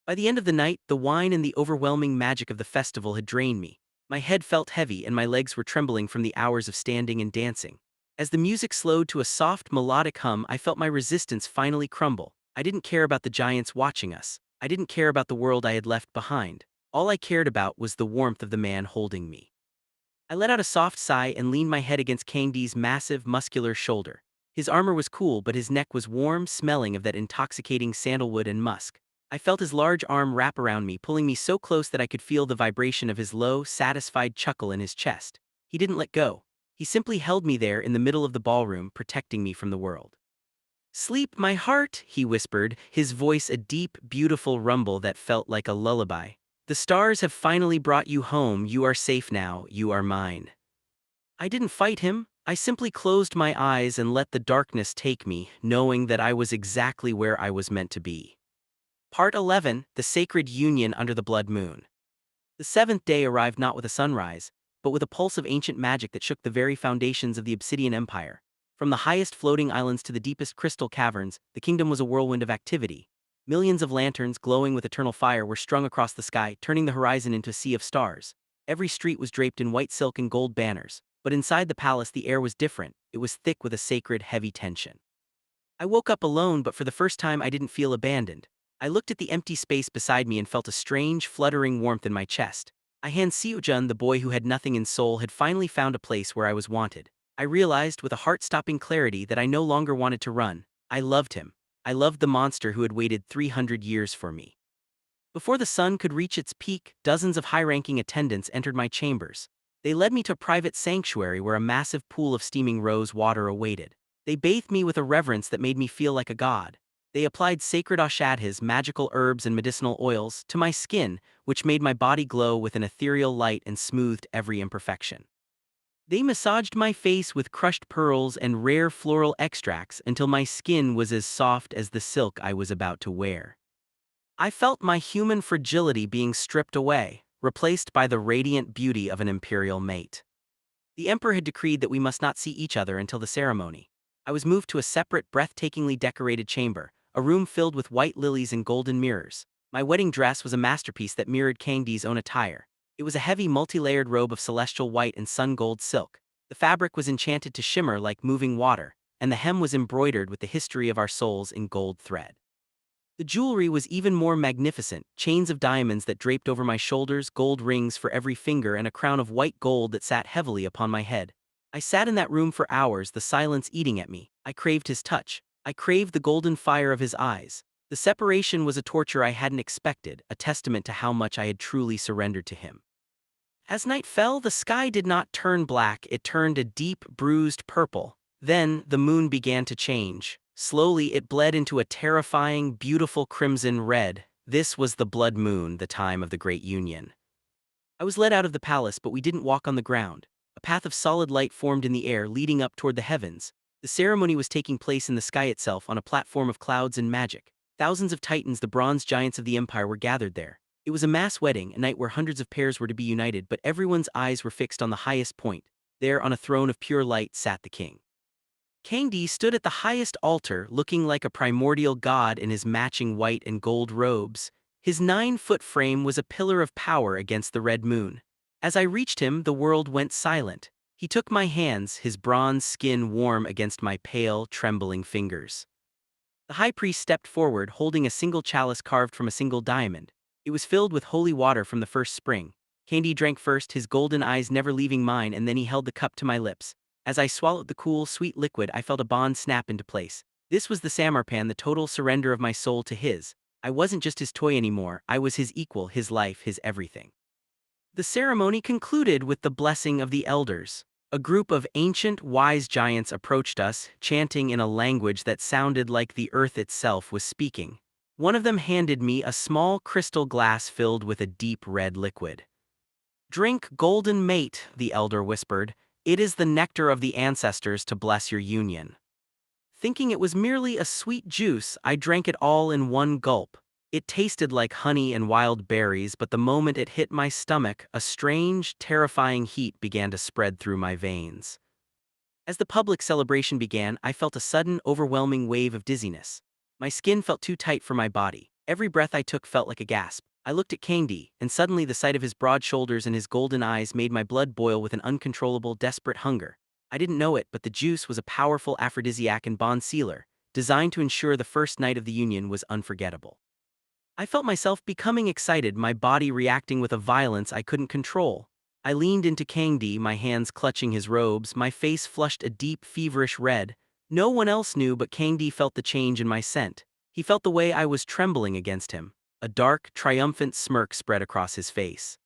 A: By the end of the night, the wine and the overwhelming magic of the festival had drained me. My head felt heavy and my legs were trembling from the hours of standing and dancing. As the music slowed to a soft, melodic hum, I felt my resistance finally crumble. I didn't care about the giants watching us. I didn't care about the world I had left behind. All I cared about was the warmth of the man holding me. I let out a soft sigh and leaned my head against Kang-Dae's massive, muscular shoulder. His armor was cool, but his neck was warm, smelling of that intoxicating sandalwood and musk. I felt his large arm wrap around me, pulling me so close that I could feel the vibration of his low, satisfied chuckle in his chest. He didn't let go. He simply held me there in the middle of the ballroom, protecting me from the world. "Sleep, my heart," he whispered, his voice a deep, beautiful rumble that felt like a lullaby. "The stars have finally brought you home. You are safe now. You are mine." I didn't fight him. I simply closed my eyes and let the darkness take me, knowing that I was exactly where I was meant to be. Part 11, The Sacred Union Under the Blood Moon. The seventh day arrived not with a sunrise, but with a pulse of ancient magic that shook the very foundations of the Obsidian Empire. From the highest floating islands to the deepest crystal caverns, the kingdom was a whirlwind of activity. Millions of lanterns, glowing with eternal fire, were strung across the sky, turning the horizon into a sea of stars. Every street was draped in white silk and gold banners, but inside the palace the air was different. It was thick with a sacred, heavy tension. I woke up alone, but for the first time I didn't feel abandoned. I looked at the empty space beside me and felt a strange, fluttering warmth in my chest. Seo-Jun, the boy who had nothing in Seoul, had finally found a place where I was wanted. I realized with a heart-stopping clarity that I no longer wanted to run. I loved him. I loved the monster who had waited 300 years for me. Before the sun could reach its peak, dozens of high-ranking attendants entered my chambers. They led me to a private sanctuary where a massive pool of steaming rose water awaited. They bathed me with a reverence that made me feel like a god. They applied sacred aushadhas, magical herbs and medicinal oils, to my skin, which made my body glow with an ethereal light and smoothed every imperfection. They massaged my face with crushed pearls and rare floral extracts until my skin was as soft as the silk I was about to wear. I felt my human fragility being stripped away, replaced by the radiant beauty of an imperial mate. The emperor had decreed that we must not see each other until the ceremony. I was moved to a separate, breathtakingly decorated chamber, a room filled with white lilies and golden mirrors. My wedding dress was a masterpiece that mirrored Kang-Dae's own attire. It was a heavy, multi-layered robe of celestial white and sun-gold silk. The fabric was enchanted to shimmer like moving water, and the hem was embroidered with the history of our souls in gold thread. The jewelry was even more magnificent, chains of diamonds that draped over my shoulders, gold rings for every finger, and a crown of white gold that sat heavily upon my head. I sat in that room for hours, the silence eating at me. I craved his touch. I craved the golden fire of his eyes. The separation was a torture I hadn't expected, a testament to how much I had truly surrendered to him. As night fell, the sky did not turn black, it turned a deep, bruised purple. Then, the moon began to change. Slowly, it bled into a terrifying, beautiful crimson red. This was the blood moon, the time of the Great Union. I was led out of the palace, but we didn't walk on the ground. A path of solid light formed in the air, leading up toward the heavens. The ceremony was taking place in the sky itself, on a platform of clouds and magic. Thousands of titans, the bronze giants of the empire, were gathered there. It was a mass wedding, a night where hundreds of pairs were to be united, but everyone's eyes were fixed on the highest point. There, on a throne of pure light, sat the king. Kang-Dae stood at the highest altar, looking like a primordial god in his matching white and gold robes. His 9-foot frame was a pillar of power against the red moon. As I reached him, the world went silent. He took my hands, his bronze skin warm against my pale, trembling fingers. The high priest stepped forward, holding a single chalice carved from a single diamond. It was filled with holy water from the first spring. Kang-Dae drank first, his golden eyes never leaving mine, and then he held the cup to my lips. As I swallowed the cool, sweet liquid, I felt a bond snap into place. This was the Samarpan, the total surrender of my soul to his. I wasn't just his toy anymore, I was his equal, his life, his everything. The ceremony concluded with the blessing of the elders. A group of ancient, wise giants approached us, chanting in a language that sounded like the earth itself was speaking. One of them handed me a small crystal glass filled with a deep red liquid. "Drink, golden mate," the elder whispered. "It is the nectar of the ancestors to bless your union." Thinking it was merely a sweet juice, I drank it all in one gulp. It tasted like honey and wild berries, but the moment it hit my stomach, a strange, terrifying heat began to spread through my veins. As the public celebration began, I felt a sudden, overwhelming wave of dizziness. My skin felt too tight for my body. Every breath I took felt like a gasp. I looked at Kang-Dae, and suddenly the sight of his broad shoulders and his golden eyes made my blood boil with an uncontrollable, desperate hunger. I didn't know it, but the juice was a powerful aphrodisiac and bond sealer, designed to ensure the first night of the union was unforgettable. I felt myself becoming excited, my body reacting with a violence I couldn't control. I leaned into Kang-Dae, my hands clutching his robes, my face flushed a deep, feverish red. No one else knew, but Kang-Dae felt the change in my scent. He felt the way I was trembling against him. A dark, triumphant smirk spread across his face.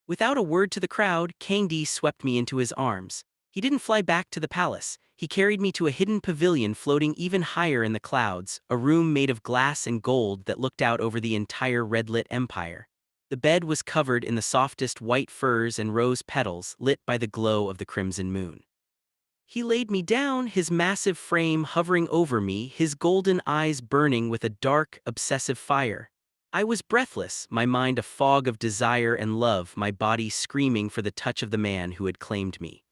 A: Without a word to the crowd, Kang-Dae swept me into his arms. He didn't fly back to the palace. He carried me to a hidden pavilion floating even higher in the clouds, a room made of glass and gold that looked out over the entire red-lit empire. The bed was covered in the softest white furs and rose petals, lit by the glow of the crimson moon. He laid me down, his massive frame hovering over me, his golden eyes burning with a dark, obsessive fire. I was breathless, my mind a fog of desire and love, my body screaming for the touch of the man who had claimed me.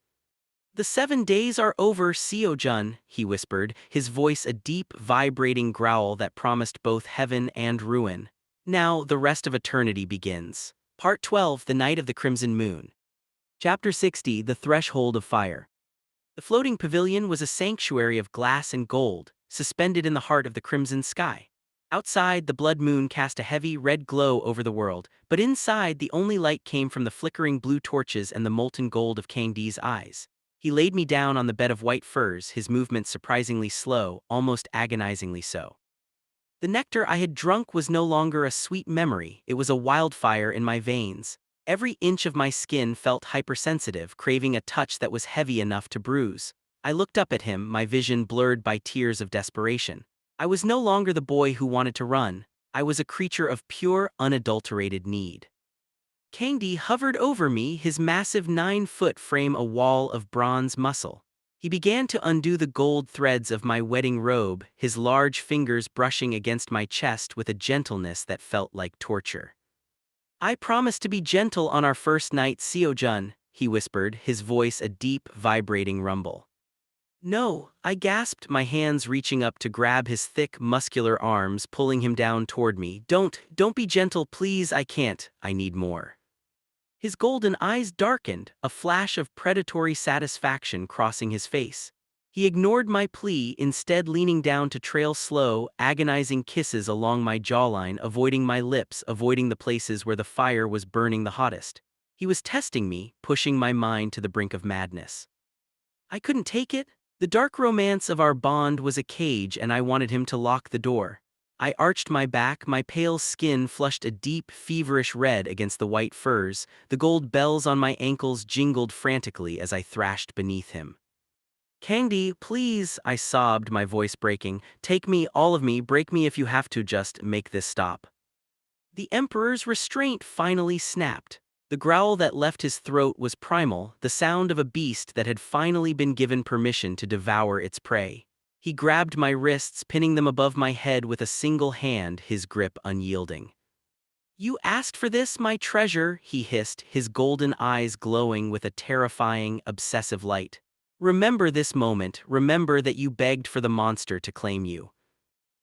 A: "The 7 days are over, Seo-Jun," he whispered, his voice a deep, vibrating growl that promised both heaven and ruin. "Now, the rest of eternity begins." Part 12, The Night of the Crimson Moon. Chapter 60, The Threshold of Fire. The floating pavilion was a sanctuary of glass and gold, suspended in the heart of the crimson sky. Outside, the blood moon cast a heavy, red glow over the world, but inside, the only light came from the flickering blue torches and the molten gold of Kang-Dae's eyes. He laid me down on the bed of white furs, his movements surprisingly slow, almost agonizingly so. The nectar I had drunk was no longer a sweet memory, it was a wildfire in my veins. Every inch of my skin felt hypersensitive, craving a touch that was heavy enough to bruise. I looked up at him, my vision blurred by tears of desperation. I was no longer the boy who wanted to run. I was a creature of pure, unadulterated need. Kang-Dae hovered over me, his massive 9-foot frame a wall of bronze muscle. He began to undo the gold threads of my wedding robe, his large fingers brushing against my chest with a gentleness that felt like torture. "I promise to be gentle on our first night, Seo-Jun," he whispered, his voice a deep, vibrating rumble. "No," I gasped, my hands reaching up to grab his thick, muscular arms, pulling him down toward me. Don't be gentle, please, I can't, I need more." His golden eyes darkened, a flash of predatory satisfaction crossing his face. He ignored my plea, instead leaning down to trail slow, agonizing kisses along my jawline, avoiding my lips, avoiding the places where the fire was burning the hottest. He was testing me, pushing my mind to the brink of madness. I couldn't take it. The dark romance of our bond was a cage, and I wanted him to lock the door. I arched my back, my pale skin flushed a deep, feverish red against the white furs, the gold bells on my ankles jingled frantically as I thrashed beneath him. "Kang-Dae, please," I sobbed, my voice breaking. "Take me, all of me, break me if you have to, just make this stop." The Emperor's restraint finally snapped. The growl that left his throat was primal, the sound of a beast that had finally been given permission to devour its prey. He grabbed my wrists, pinning them above my head with a single hand, his grip unyielding. "You asked for this, my treasure," he hissed, his golden eyes glowing with a terrifying, obsessive light. "Remember this moment, remember that you begged for the monster to claim you."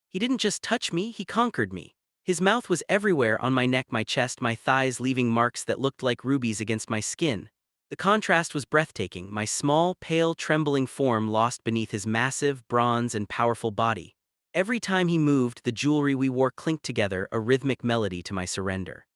A: He didn't just touch me, he conquered me. His mouth was everywhere, on my neck, my chest, my thighs, leaving marks that looked like rubies against my skin. The contrast was breathtaking, my small, pale, trembling form lost beneath his massive, bronze and powerful body. Every time he moved, the jewelry we wore clinked together, a rhythmic melody to my surrender.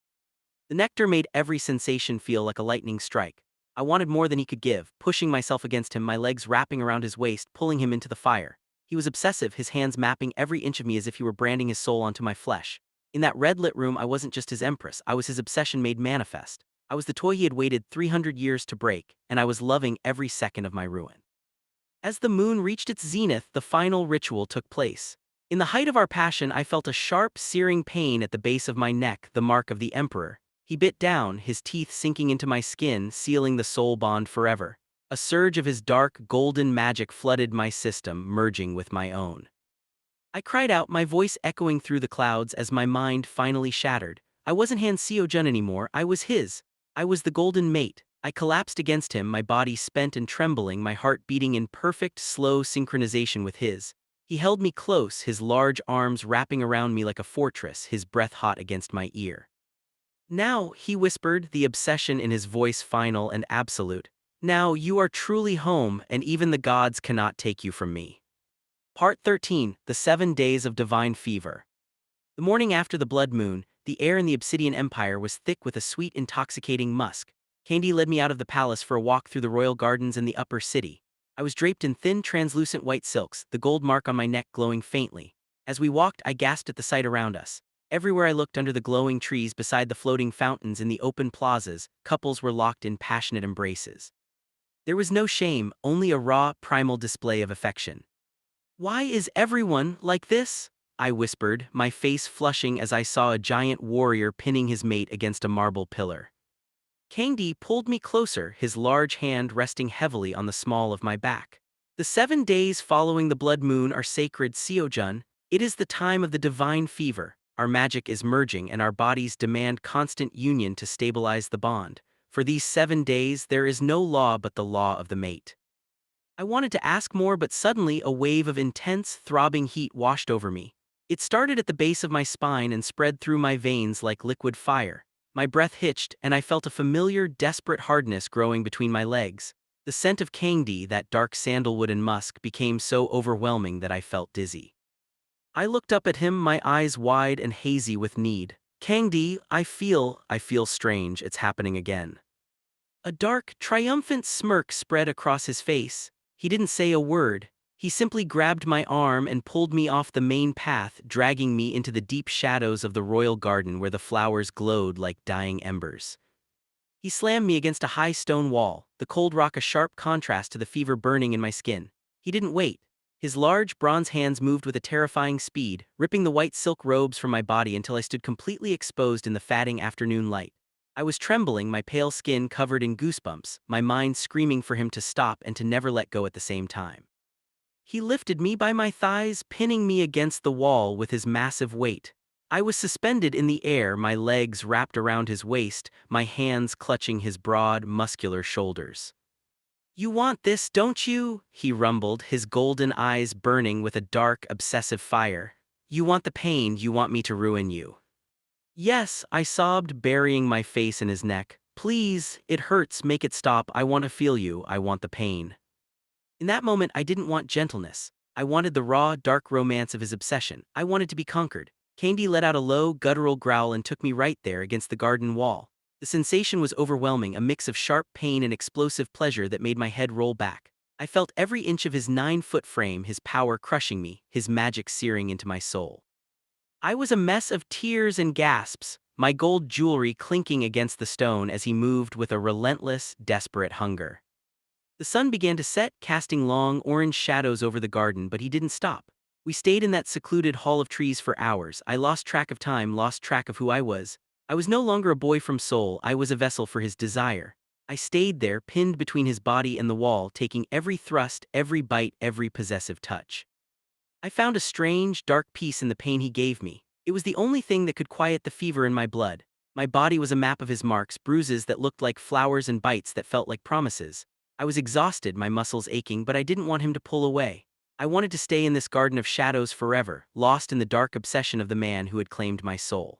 A: The nectar made every sensation feel like a lightning strike. I wanted more than he could give, pushing myself against him, my legs wrapping around his waist, pulling him into the fire. He was obsessive, his hands mapping every inch of me as if he were branding his soul onto my flesh. In that red-lit room, I wasn't just his empress, I was his obsession made manifest. I was the toy he had waited 300 years to break, and I was loving every second of my ruin. As the moon reached its zenith, the final ritual took place. In the height of our passion, I felt a sharp, searing pain at the base of my neck, the mark of the Emperor. He bit down, his teeth sinking into my skin, sealing the soul bond forever. A surge of his dark, golden magic flooded my system, merging with my own. I cried out, my voice echoing through the clouds as my mind finally shattered. I wasn't Han Seo-Jun anymore, I was his. I was the golden mate. I collapsed against him, my body spent and trembling, my heart beating in perfect, slow synchronization with his. He held me close, his large arms wrapping around me like a fortress, his breath hot against my ear. "Now," he whispered, the obsession in his voice final and absolute. "Now you are truly home, and even the gods cannot take you from me." Part 13, The 7 Days of Divine Fever. The morning after the blood moon, the air in the Obsidian Empire was thick with a sweet, intoxicating musk. Candi led me out of the palace for a walk through the royal gardens and the upper city. I was draped in thin, translucent white silks, the gold mark on my neck glowing faintly. As we walked, I gasped at the sight around us. Everywhere I looked, under the glowing trees, beside the floating fountains, in the open plazas, couples were locked in passionate embraces. There was no shame, only a raw, primal display of affection. "Why is everyone like this?" I whispered, my face flushing as I saw a giant warrior pinning his mate against a marble pillar. Kang-Dae pulled me closer, his large hand resting heavily on the small of my back. "The 7 days following the blood moon are sacred, Seo-Jun. It is the time of the divine fever. Our magic is merging and our bodies demand constant union to stabilize the bond. For these 7 days there is no law but the law of the mate." I wanted to ask more, but suddenly a wave of intense, throbbing heat washed over me. It started at the base of my spine and spread through my veins like liquid fire. My breath hitched, and I felt a familiar, desperate hardness growing between my legs. The scent of Kang-Dae, that dark sandalwood and musk, became so overwhelming that I felt dizzy. I looked up at him, my eyes wide and hazy with need. "Kang-Dae, I feel strange, it's happening again." A dark, triumphant smirk spread across his face. He didn't say a word. He simply grabbed my arm and pulled me off the main path, dragging me into the deep shadows of the royal garden where the flowers glowed like dying embers. He slammed me against a high stone wall, the cold rock a sharp contrast to the fever burning in my skin. He didn't wait. His large, bronze hands moved with a terrifying speed, ripping the white silk robes from my body until I stood completely exposed in the fatting afternoon light. I was trembling, my pale skin covered in goosebumps, my mind screaming for him to stop and to never let go at the same time. He lifted me by my thighs, pinning me against the wall with his massive weight. I was suspended in the air, my legs wrapped around his waist, my hands clutching his broad, muscular shoulders. "You want this, don't you?" he rumbled, his golden eyes burning with a dark, obsessive fire. "You want the pain, you want me to ruin you." "Yes," I sobbed, burying my face in his neck. Please, it hurts, make it stop, I want to feel you, I want the pain. In that moment I didn't want gentleness. I wanted the raw, dark romance of his obsession. I wanted to be conquered. Candi let out a low, guttural growl and took me right there against the garden wall. The sensation was overwhelming, a mix of sharp pain and explosive pleasure that made my head roll back. I felt every inch of his 9-foot frame, his power crushing me, his magic searing into my soul. I was a mess of tears and gasps, my gold jewelry clinking against the stone as he moved with a relentless, desperate hunger. The sun began to set, casting long, orange shadows over the garden, but he didn't stop. We stayed in that secluded hall of trees for hours. I lost track of time, lost track of who I was. I was no longer a boy from Seoul, I was a vessel for his desire. I stayed there, pinned between his body and the wall, taking every thrust, every bite, every possessive touch. I found a strange, dark peace in the pain he gave me. It was the only thing that could quiet the fever in my blood. My body was a map of his marks, bruises that looked like flowers and bites that felt like promises. I was exhausted, my muscles aching, but I didn't want him to pull away. I wanted to stay in this garden of shadows forever, lost in the dark obsession of the man who had claimed my soul.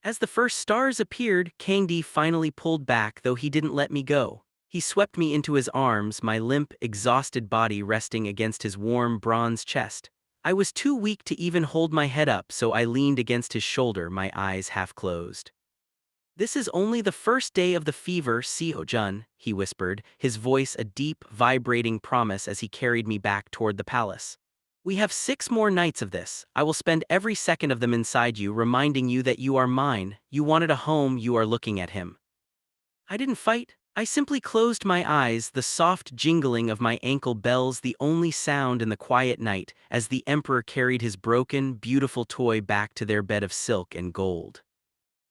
A: As the first stars appeared, Kang-Dae finally pulled back, though he didn't let me go. He swept me into his arms, my limp, exhausted body resting against his warm, bronze chest. I was too weak to even hold my head up, so I leaned against his shoulder, my eyes half closed. "This is only the first day of the fever, Seo-Jun," he whispered, his voice a deep, vibrating promise as he carried me back toward the palace. "We have 6 more nights of this. I will spend every second of them inside you, reminding you that you are mine. You wanted a home, you are looking at him." I didn't fight. I simply closed my eyes, the soft jingling of my ankle bells the only sound in the quiet night, as the emperor carried his broken, beautiful toy back to their bed of silk and gold.